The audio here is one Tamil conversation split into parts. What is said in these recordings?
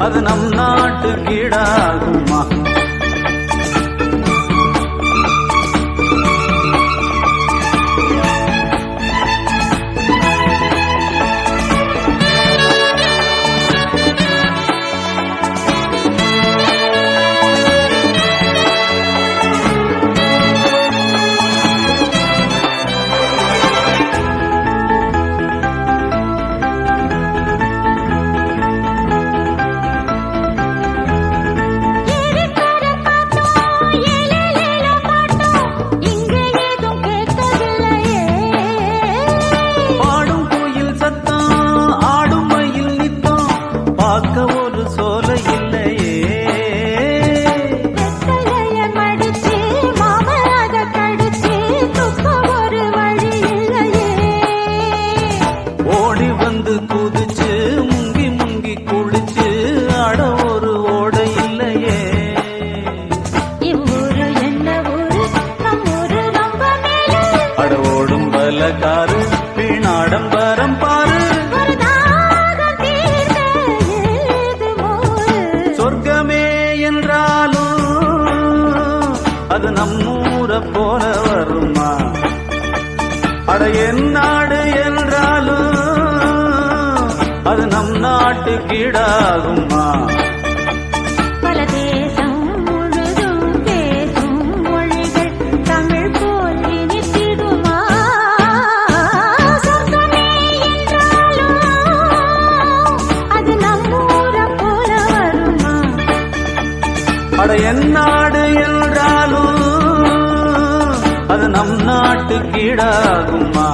அது நம் நாட்டு கீழாகுமா? காரு வீணாடம்பரம் பாரு, சொர்க்கமே என்றாலும் அது நம்மூர போல வருமா? அட என் நாடு என்றாலும் அது நம் நாட்டு கீழாகுமா? அட என் நாடு என்றாலும் அது நம் நாட்டு கீழாகுமா?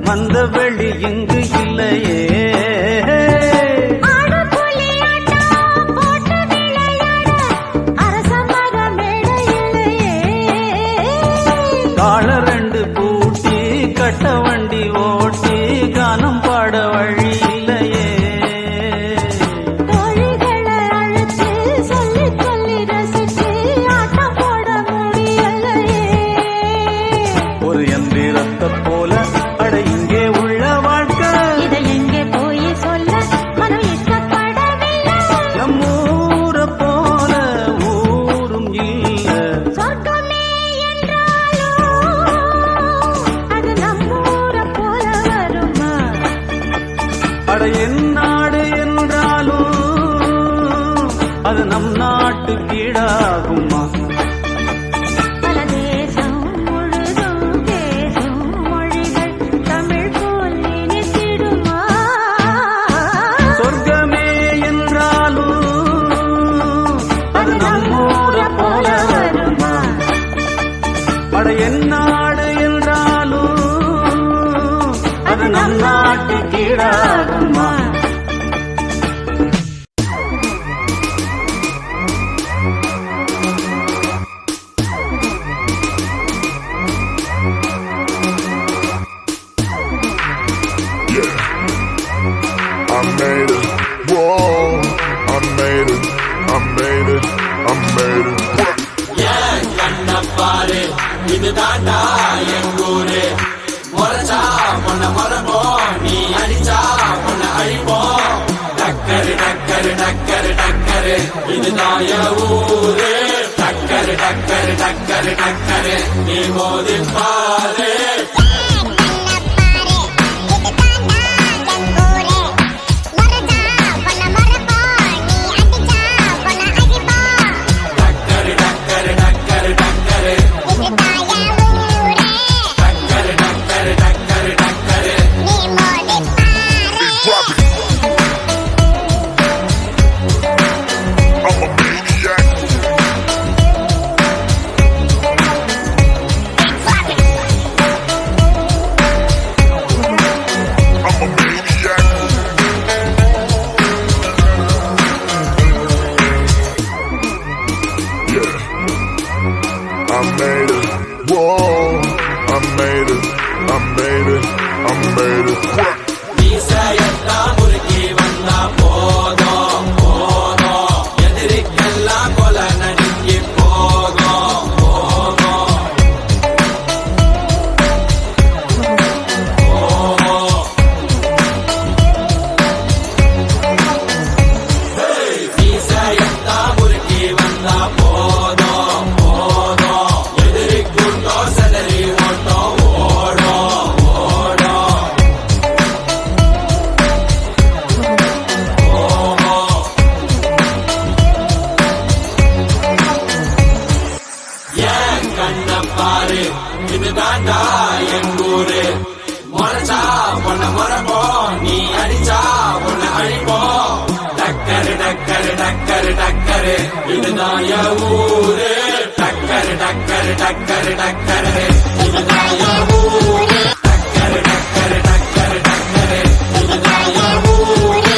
மந்த வெளி இங்கு இல்லையே, கால ரெண்டு பூட்டி கட்ட வண்டி ஓட்டி கானம் பாட வழி இல்லையே, ஒரு எந்திரத்தை போல இங்கே உள்ள வாழ்க்கை இதை எங்கே போய் சொல்ல மனம் இஷ்டப்படவில்லை. நம்மூர போல ஊரும் இல்ல, சொர்க்கமே என்றாலும் அது நம்மூர போல வருமா? அட என் நாடு என்றாலும் அது நம் நாட்டு கீழாகுமா? என் நாடு என்றாலும் அது நம் நாட்டு கீழாகுமா? இது தாண்டா எங்கூரு, முறைச்சா உன்னை மரபோம், நீ அடிச்சா உன்னை அழிப்போம். டக்கரு டக்கரு டக்கரு டக்கரு இதுதான் என் ஊரு, டக்கரு டக்கரு டக்கரு டக்கரு நீ மோதி பாரு. முறைச்சா உன்னை முறைப்போம் நீ அடிச்சா உன்னை அழிப்போம் டக்கரு டக்கரு டக்கரு டக்கரு இதுதான் என் ஊரு டக்கரு டக்கரு டக்கரு டக்கரு இதுதான் என் ஊரு டக்கரு டக்கரு டக்கரு டக்கரு இதுதான் என் ஊரு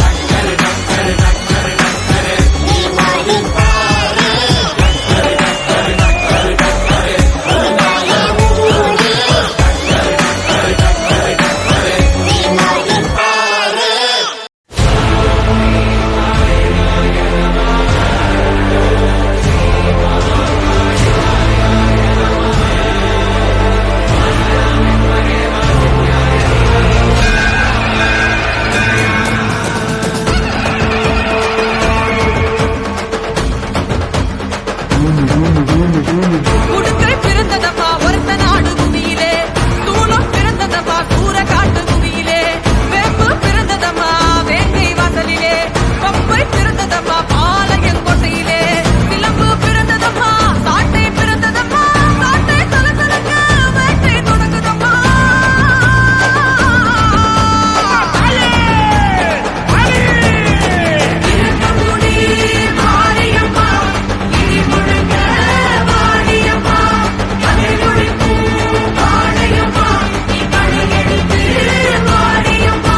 டக்கரு டக்கரு டக்கரு டக்கரு நீ வாடி பாரு டக்கரு டக்கரு டக்கரு டக்கரு இதுதான் என் ஊரு டக்கரு டக்கரு டக்கரு டக்கரு நீ வாடி பாரு உடுக்கை பிறந்ததப்பா ஒருத்த நாடு புவியிலே தூளம் பிறந்ததப்பா கூற காட்டு புவியிலே வேம்பு பிறந்ததம்மா வேங்கை வாசலிலே பம்பை பிறந்ததம்மா பாளையங் கோட்டையிலே சிலம்பு பிறந்ததம்மா சாட்டை பிறந்ததம்மா சாட்டை சலசலங்க வேட்டை தொடங்குதம்மா இருக்கங்குடி மாரியம்மா இடி முழங்க வாடியம்மா கதை முடிக்கும் வாடையம்மா நீ படையெடுத்து வாடியம்மா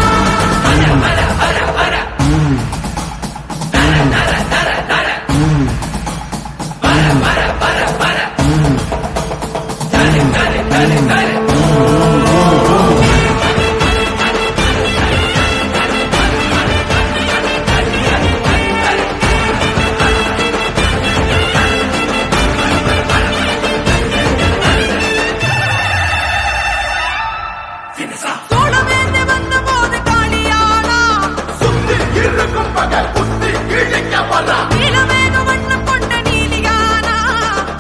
சோழவேந்து வந்த போது காளியானா இருக்கும் பகல் குத்தி கிழிக்க வர்றா நீலமேக வண்ணம் கொண்ட நீலியானா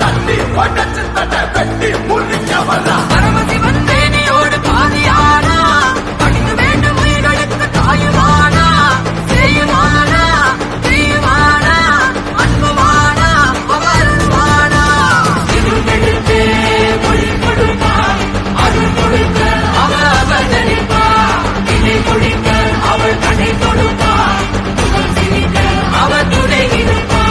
தண்ணி உடச்சு தட்ட வெட்டி முறிக்க வர்றா பரமசிவன் தேனியோடு பாதியானா படிக்க வேண்டும் உயிர்களுக்கு தாயுமானா செய்யுமானா தீயுமானா அன்புமானா அவருமானா இருந்தெடுத்தே மொழி கொடுப்பா அருள் கொடுக்க அவ அவதரிப்பா இணை கொடுக்க அவள் கடை கொடுப்பா முகம் சிரிக்க அவ துணை இருப்பா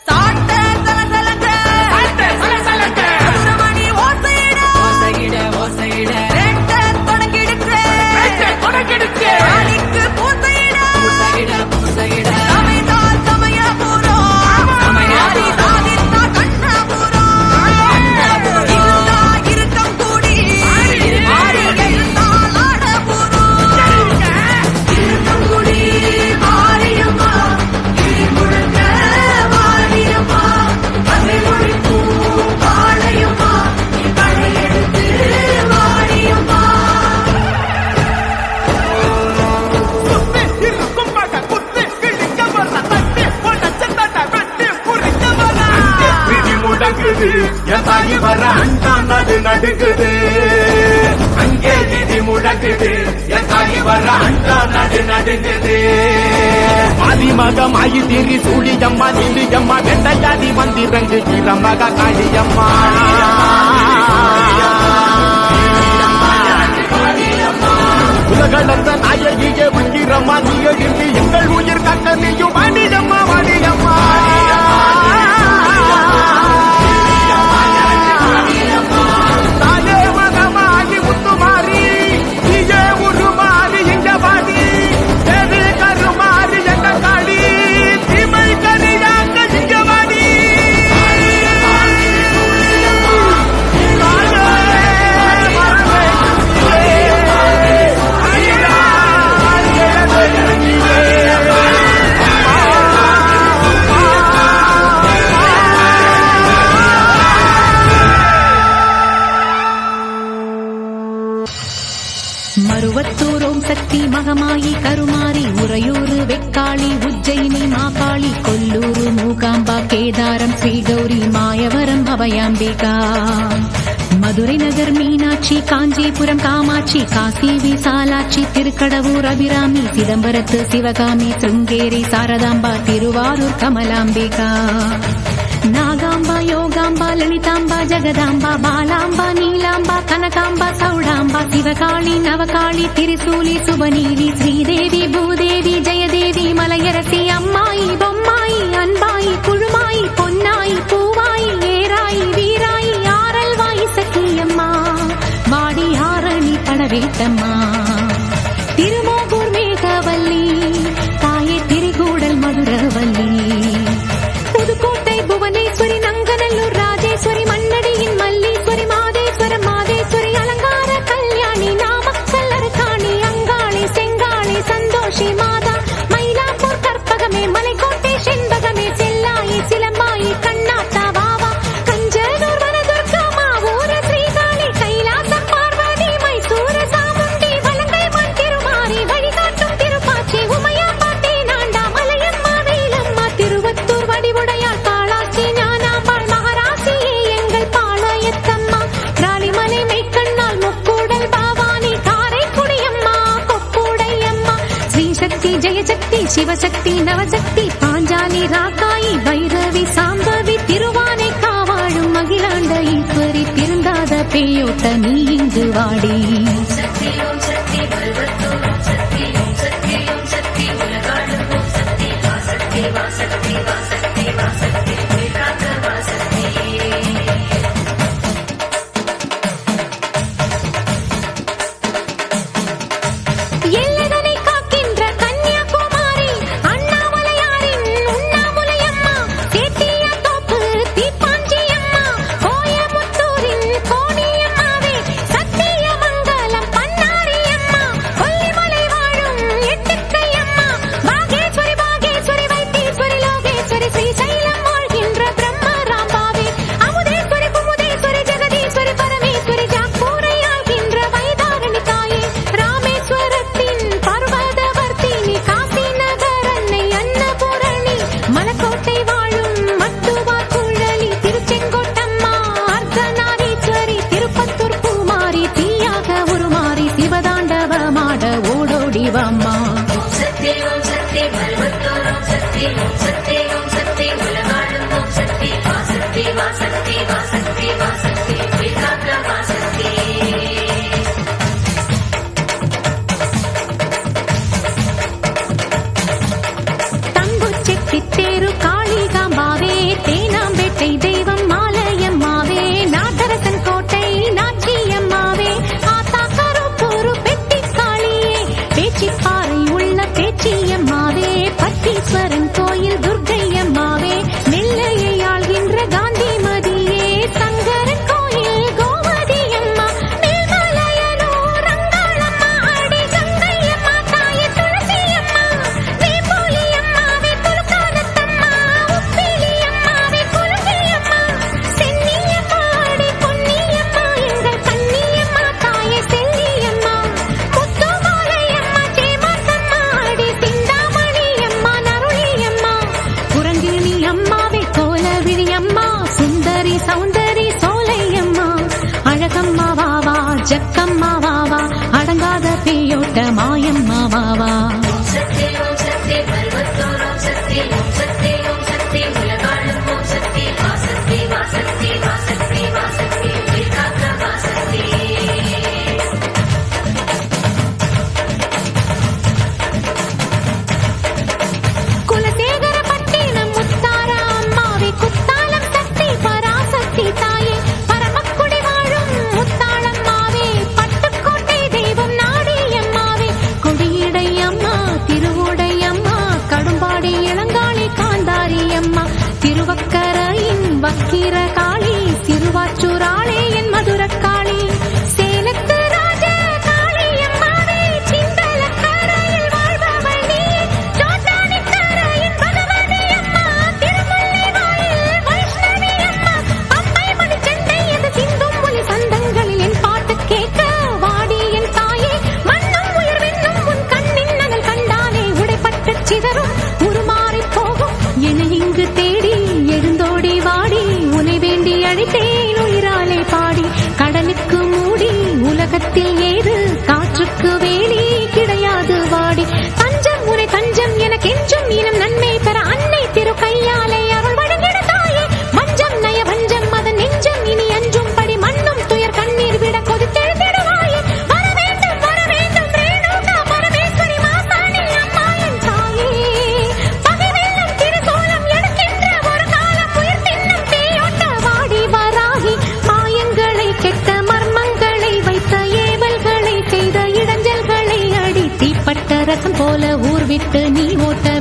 சாட்ட சலசலங்க சுரமணி ஓசையிட ரெட்ட தொடங்கிடுக்க ராணிக்கு பூசையிட சமைதால் சமயபுரம் சமையாரி சாதித்தா கண்ணபுரம் இருந்தா இருக்கம் கூடி மாறி எழுந்தால் ஆடபுரம் இருக்கம் கூடி மாரியம்மா இடி முழங்க வாடியம்மா கதை முடிக்கும் வாழையம்மா நீ படையெடுத்து வாடியம்மா இருக்கும் பகல் குத்தி கிழிக்க வர்றா தண்ணி உடச்சு தட்ட வெட்டி முறிக்க வர்றா பிடி முடங்குது என் தாயி வர அண்டா நடு நடுக்குது அங்கே விதி முடங்குது என் தாயி வர அண்டா நடு நடுங்குது ஆதிமக மாயி திரி சூழியம்மா நீலியம்மா வெண்டையாதி வந்திரங்கு கிரமக காளியம்மா உலகளந்த நாயகியே உயிரம்மா நீ எழுப்பி எங்கள் உயிர் கட்ட நீயும் வாடியம்மா வாடியம்மா தாயே மகமாகி முத்துமாரி நீயே உருமாறி இங்க வாடி தேவி கருமாறி எங்க காளி தீமை கரியாங்க இங்க வாடி தாயே, வரவே, ஐயா, பத்ரகாளி உஜ்ஜயினி மாகாளி கொல்லூரு மூகாம்பா கேதாரம் ஸ்ரீகௌரி மாயவரம் அபயாம்பிகா மதுரை நகர் மீனாட்சி காஞ்சிபுரம் காமாட்சி காசி விசாலாட்சி திருக்கடவூர் அபிராமி சிதம்பரத்து சிவகாமி சிருங்கேரி சாரதாம்பா திருவாரூர் கமலாம்பிகா நாகாம்பா யோகாம்பா லலிதாம்பா ஜெகதாம்பா பாலாம்பா நீலாம்பா கனகாம்பா சௌடாம்பா சிவகாளி நவகாளி திரிசூலி சுபநீலி ஸ்ரீதேவி பூதேவி ஜெயதேவி மலையரசி அம்மாயி பொம்மாயி அன்பாயி குழுமாயி பொன்னாயி பூவாயி ஏராயி வீராயி ஆரல்வாயி சக்கியம்மா வாடி ஆரணி படவேட்டம்மா திருமோகூர் மேகவல்லி தாயே திரிகூடல் மதுரவல்லி புதுக்கோட்டை புவனேஸ்வரி நங்கநல்லூர் ராஜேஸ்வரி மண்ணடியின் மல்லீஸ்வரி மாதேஸ்வரம் மாதேஸ்வரி அலங்கார கல்யாணி நாமக்கல் அரக்காணி அங்காளி செங்காளி சந்தோஷி மாதா மயிலாப்பூர் கற்பகமே மலைக்கோட்டை செண்பகமே செல்லாயி சிலம்பாயி கண்ணாத்தா வாவா கஞ்சனூர் வனதுர்கா மாவூர ஸ்ரீகாளி கைலாசம் பார்வதி மைசூர சாமுண்டி வலங்கை மண் திருமாரி வழிகாட்டும் திருப்பாச்சி உமையாம்பா தேனாண்டா மலையம்மா வேலம்மா திருவத்தூர் வடிவுடையாள் காளாச்சி ஞானாம்பாள் மகாராசியே எங்கள் பாளையத்தம்மா ராலிமலை மெய்க்கண்ணாள் முக்கூடல் பாவானி காரைக்குடியம்மா கொக்கூடையம்மா ஸ்ரீசக்தி ஜெயசக்தி சிவசக்தி நவசக்தி பாஞ்சாலி ராக்காயி பைரவி சாம்பவி திருவானை காவாழும் அகிலாண்ட ஈஸ்வரி திருந்தாத பேயோட்ட நீ இங்கு வாடி எல்லைதனை காக்கின்ற கன்னியாகுமாரி அண்ணாமலையாரின் உண்ணாமுலையம்மா சேத்தியா தோப்பு தீப்பாஞ்சியம்மா கோயமுத்தூரின் கோணியம்மாவே சத்தியமங்கலம் பன்னாரியம்மா கொல்லிமலை வாழும் எட்டுக்கையம்மா பாகேஸ்வரி பாகேஸ்வரி வைத்தீஸ்வரி லோகேஸ்வரி ஸ்ரீசைலம் வாழ்கின்ற பிரம்மராம்பாவே அமுதேஸ்வரி குமுதேஸ்வரி ஜெகதீஸ்வரி பரமேஸ்வரி ஜாக்கூரை ஆள்கின்ற வைதாரணி தாயே ராமேஸ்வரத்தின் பர்வதவர்த்தினி காசி நகர் அன்னை அன்னபூரணி மலக்கோட்டை வாழும் மட்டுவா குழலி திருச்செங்கோட்டம்மா அர்த்தநாரீஸ்வரி திருப்பத்தூர் பூமாரி தீயாக உருமாறி சிவதாண்டவமாட ஓடோடி வாம்மா தங்குச்செட்டி தேரு காளிகாம்பாவே தேனாம்பேட்டை தெய்வம் மாலையம்மாவே நாதரசன் கோட்டை நாச்சியம்மாவே ஆத்தா கருப்பூரு பெட்டி காளியே பேச்சிப்பாறை உள்ள பேச்சியம்மாவே பட்டீஸ்வரன் கோயில் துர்க்கையம்மாவே நெல்லையை ஆள்கின்ற காந்திமதியே சங்கரன் கோயில் கோமதியம்மா மேல்மலையனூர் ரங்காளம்மா அடி கங்கையம்மா தாயே துளசியம்மா வேப்போலியம்மாவே துலுக்கானத்தம்மா உப்பிலியம்மாவே குலசியம்மா சென்னியம்மா அடி பொன்னியம்மா எங்கள் கன்னியம்மா தாயே செல்லியம்மா முத்துமாலையம்மா சேமாசம்மா அடி சிந்தாமணியம்மா நருளியம்மா குரங்கிணி அம்மாவே கோலவிழியம்மா சுந்தரி சௌந்தரி சோலையம்மா அழகம்மா வாவா ஜக்கம்மா வாவா அடங்காத பேயோட்ட மாயம்மா வாவா குலசேகரப்பட்டினம் முத்தார அம்மாவே குத்தாலம் சக்தி பராசக்தி தாயே பரமக்குடி வாழும் முத்தாளம்மாவே பட்டுக்கோட்டை தெய்வம் நாடியம்மாவே கொடியிடையம்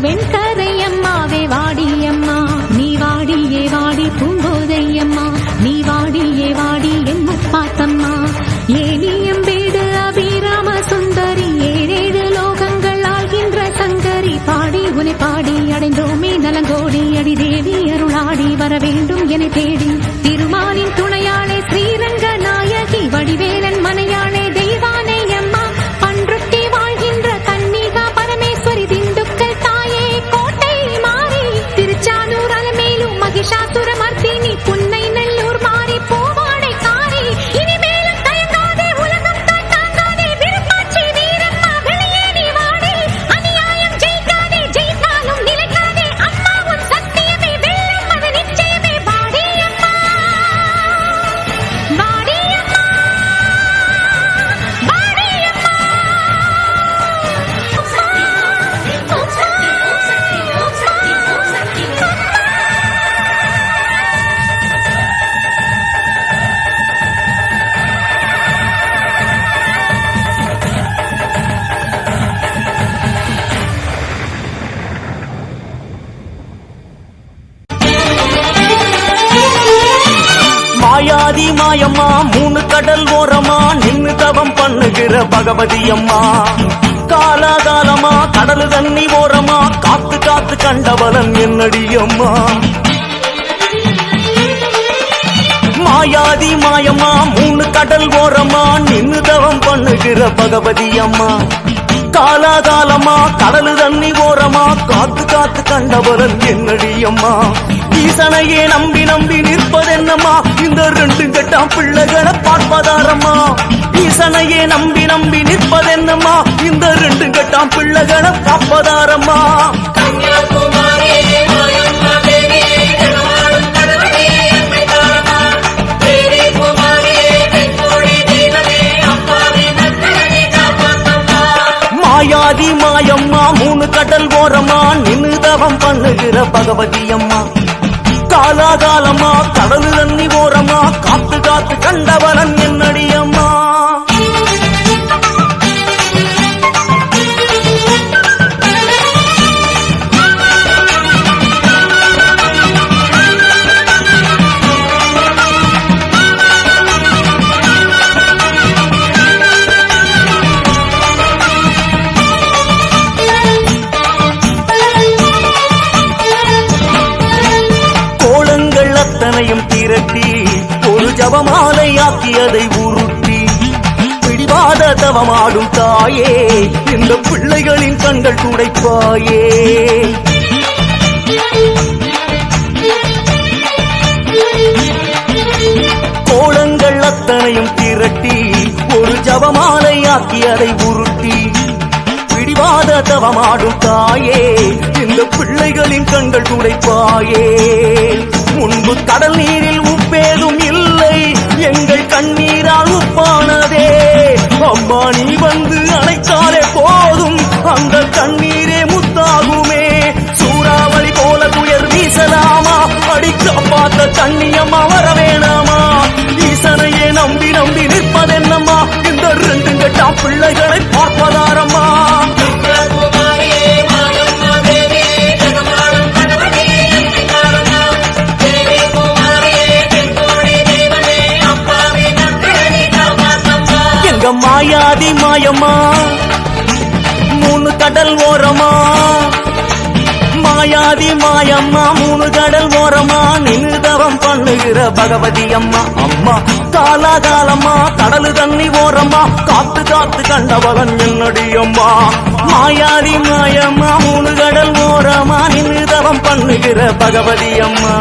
வெண்கரை அம்மாவே வாடியம்மா நீ வாடியே வாடி பூங்கோதையம்மா நீ வாடியே வாடி என் முப்பாத்தம்மா ஏனியம் வீடு அபிராம சுந்தரி ஏழேழு லோகங்கள் ஆகின்ற சங்கரி பாடி உனை பாடி அடைந்தோமே நலங்கோடி அடி தேவி அருளாடி வர வேண்டும் என தேடி திருமாலின் துணையாளே ஸ்ரீரங்க நாயகி வடிவேலன் மனையாளே தெய்வானை அம்மா பன்ருட்டி வாழ்கின்ற கன்னிகா பரமேஸ்வரி திண்டுக்கல் தாயே கோட்டை மாறி திருச்சானூர் அலமேலும் மகிஷாசுர மர்த்தினி புன்னை நல்லூர் மாறி பூவாடை காரி இனிமேலும் தயங்காதே உலகம் தான் தாங்காதே விருப்பாட்சி வீரம்மா வெளியே நீ வாடி அநியாயம் ஜெயிக்காதே ஜெயித்தாலும் நிலைக்காதே அம்மா உன் சத்தியமே வெல்லும் அது நிச்சயமே வாடி அம்மா வாடி அம்மா வாடி அம்மா மாயாதி மாயம்மா மூணு கடல் ஓரமா நின்னு தவம் பண்ணுகிற பகவதி அம்மா காலாகாலமா கடலு தண்ணி ஓரமா காத்து காத்து கண்டவளன் என்னடி அம்மா மாயாதி மாயம்மா மூணு கடல் ஓரமா நின்னு தவம் பண்ணுகிற பகவதி அம்மா காலாகாலமா கடலு தண்ணி ஓரமா காத்து காத்து கண்டவளன் என்னடி அம்மா ஈசனையே நம்பி நம்பி நிற்பதென்னம்மா இந்த ரெண்டு கட்டாம் பிள்ளைகளை பார்ப்பதாரம்மா ஈசனையே நம்பி நம்பி நிற்பதென்னம்மா இந்த ரெண்டு கட்டாம் பிள்ளைகளை காப்பதாரம்மா மாயாதி மாயம்மா மூணு கடல் ஓரமா நின்னு தவம் பண்ணுகிற பகவதி அம்மா காலாகாலமா கடலு தண்ணி ஓரமா காத்து காத்து கண்டவளன் என்னடி அம்மா திரட்டி ஒரு ஜபமாலை ஆக்கியதை உருட்டி பிடிவாத தவமாடும் தாயே இந்த பிள்ளைகளின் கண்கள் துடைப்பாயே கோலங்கள் அத்தனையும் திரட்டி ஒரு ஜபமாலை ஆக்கியதை உருட்டி பிடிவாத தவமாடும் தாயே இந்த பிள்ளைகளின் கண்கள் துடைப்பாயே முன்பு கடல் நீரில் உப்பேதும் இல்லை எங்கள் கண்ணீரால் உப்பானதே அம்மா நீ வந்து அணைத்தாலே போதும் அந்த கண்ணீரே முத்தாகுமே சூறாவளி போல துயர் வீசலாமா அடிக்க பார்த்த தண்ணியம்மா வர வேணாமா ஈசனையே நம்பி நம்பி நிற்பதென்னம்மா இந்த ரெண்டு கட்டாம் பிள்ளைகளை பார்ப்பதாரம்மா மாயாதி மாயம்மா மூணு கடல் ஓரமா மாயாதி மாயம்மா மூணு கடல் ஓரமா நின்னு தவம் பண்ணுகிற பகவதி அம்மா அம்மா காலாகாலமா கடலு தண்ணி ஓரமா காத்து காத்து கண்டவளன் என்னடி அம்மா மாயாதி மாயம்மா மூணு கடல் ஓரமா நின்னு தவம் பண்ணுகிற பகவதி அம்மா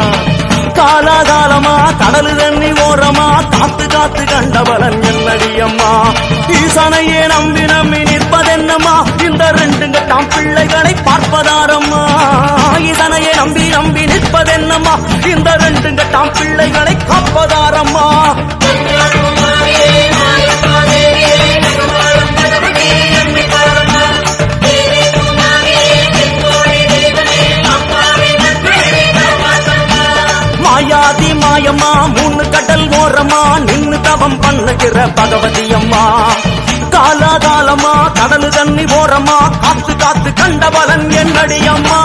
காலாகாலமா கடலு தண்ணி ஓரமா காத்து காத்து கண்டவளன் என்னடி அம்மா ஈசனையே நம்பி நம்பி நிற்பதென்னம்மா இந்த ரெண்டு கட்டாம் பிள்ளைகளை பார்ப்பதாரம்மா ஈசனையே நம்பி நம்பி நிற்பதென்னம்மா இந்த ரெண்டு கட்டாம் பிள்ளைகளை காப்பதாரம்மா மாயாதி மாயம்மா மூணு கடல் ஓரமா நின்னு தவம் பண்ணுகிற பகவதி அம்மா காலாகாலமா கடலு தண்ணி ஓரமா காத்து காத்து கண்ட பலன் என்னடி அம்மா.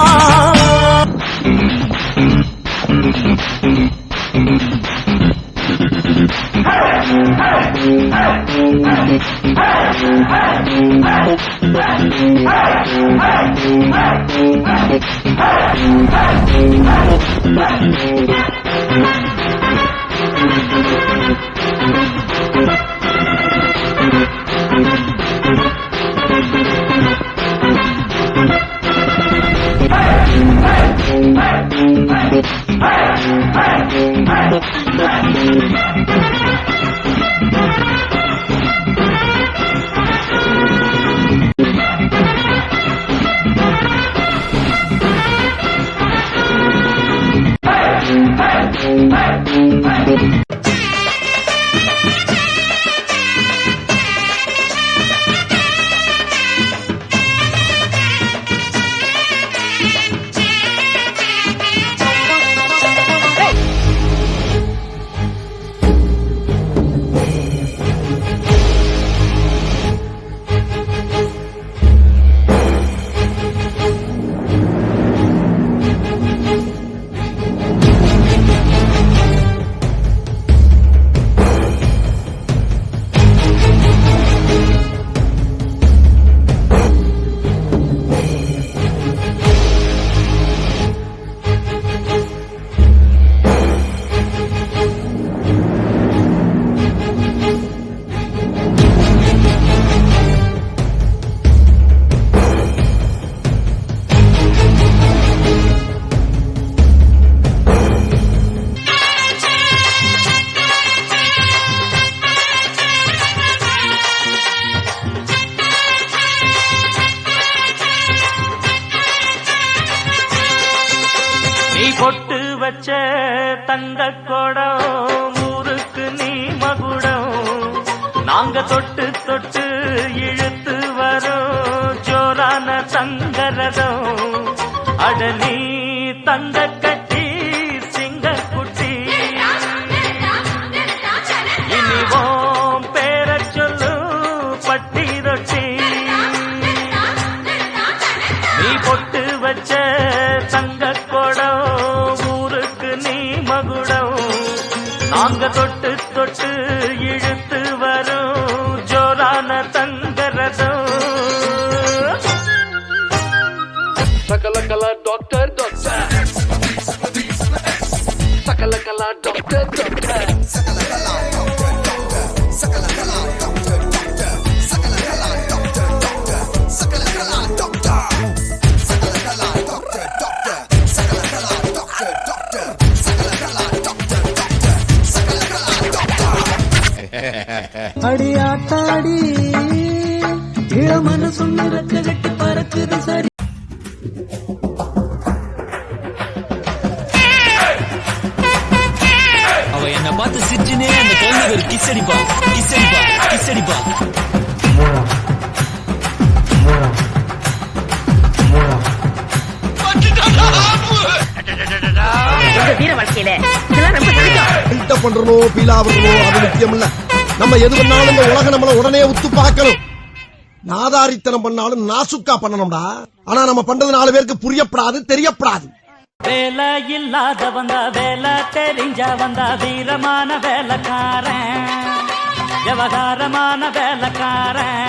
பொட்டு வச்ச தங்க கொடம் ஊருக்கு நீ மகுடம் நாங்க தொட்டு தொட்டு இழுத்து வரோம் ஜோரான தங்கரதம் அடலி தங்க கட்டி சிங்க குட்டி இனிவோம் பேர சொல்லு பட்டி ரொட்டி நீ பொட்டு வச்ச தங்க கொடம் ஊருக்கு நீ மகுடம் நாங்க தொட்டு தொட்டு இழுத்து வரும் ஜோரான தங்கரதம் சகலகலா டாக்டர் டாக்டர் சகலகலா டாக்டர் டாக்டர் அடியாத்தாடி இளமன சொன்ன ரெக்க கட்டி பறக்குது சரி. அவ என்ன பார்த்து சிரிச்சுனே அந்த குழந்தைக்கு ஒரு கிஸ் அடிப்பா கிஸ் அடிப்பா கிஸ் அடிப்பா. வீர வாழ்க்கையில இதெல்லாம் ரொம்ப பிடிக்கும். பண்றணும் பீலா பண்ணணும் அது முக்கியம் இல்ல. நம்ம எது பண்ணாலும் இந்த உலகம் நம்மள உடனே உத்து பார்க்கணும். நாதாரித்தனம் பண்ணாலும் நாசுக்கா பண்ணணும்டா. ஆனா நம்ம பண்றது 4 பேருக்கு புரியப்படாது தெரியப்படாது. வேலை இல்லாத வந்தா வேலை தெரிஞ்ச வந்தா வீரமான வேலைக்காரன் விவகாரமான வேலைக்காரன்.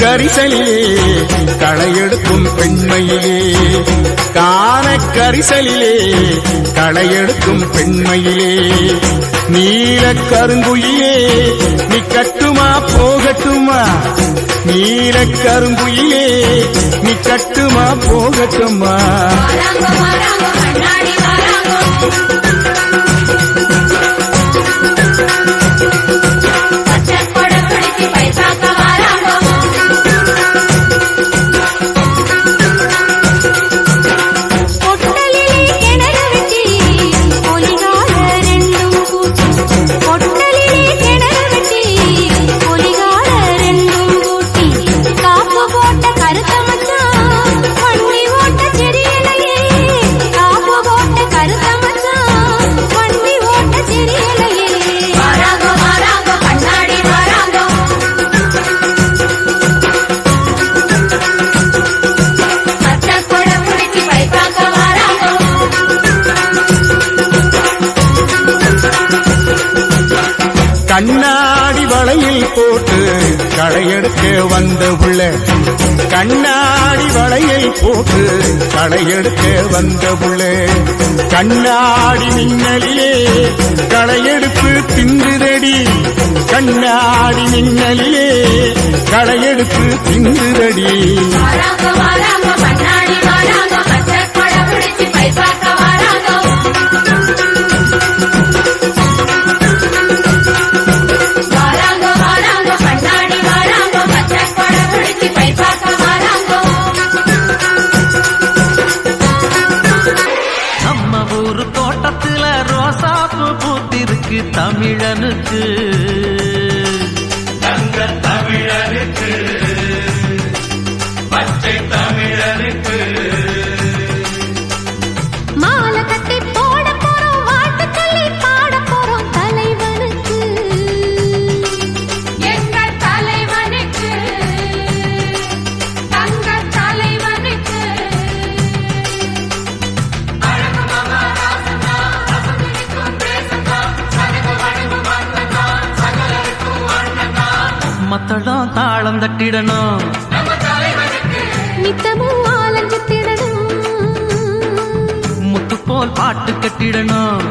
கரிசலிலே களையெடுக்கும் பெண்மையிலே காண கரிசலிலே களையெடுக்கும் பெண்மையிலே நீல கருங்குயிலே நீ கட்டுமா போகட்டுமா நீல கருங்குயிலே நீ கட்டுமா போகட்டுமா. கண்ணாடி வளையில் போட்டு களையெடுக்க வந்த புள்ள கண்ணாடி வளையில் போட்டு களையெடுக்க வந்த புள்ள கண்ணாடி மின்னலிலே களையெடுப்பு தின்றுதடி கண்ணாடி மின்னலிலே களையெடுப்பு தின்றுதடி தமிழனுக்கு தங்க தமிழனுக்கு பச்சை தமிழனுக்கு மாலை கட்டி போட போறோம் வாழ்த்து சொல்லி பாட போறோம் தலைவனுக்கு எங்கள் தலைவனுக்கு தங்க தலைவனுக்கு மத்தளம் தாளம் தட்டிடணும் நித்தமும் ஆலஞ்சித்திடணும் முத்து போல் பாட்டு கட்டிடணும்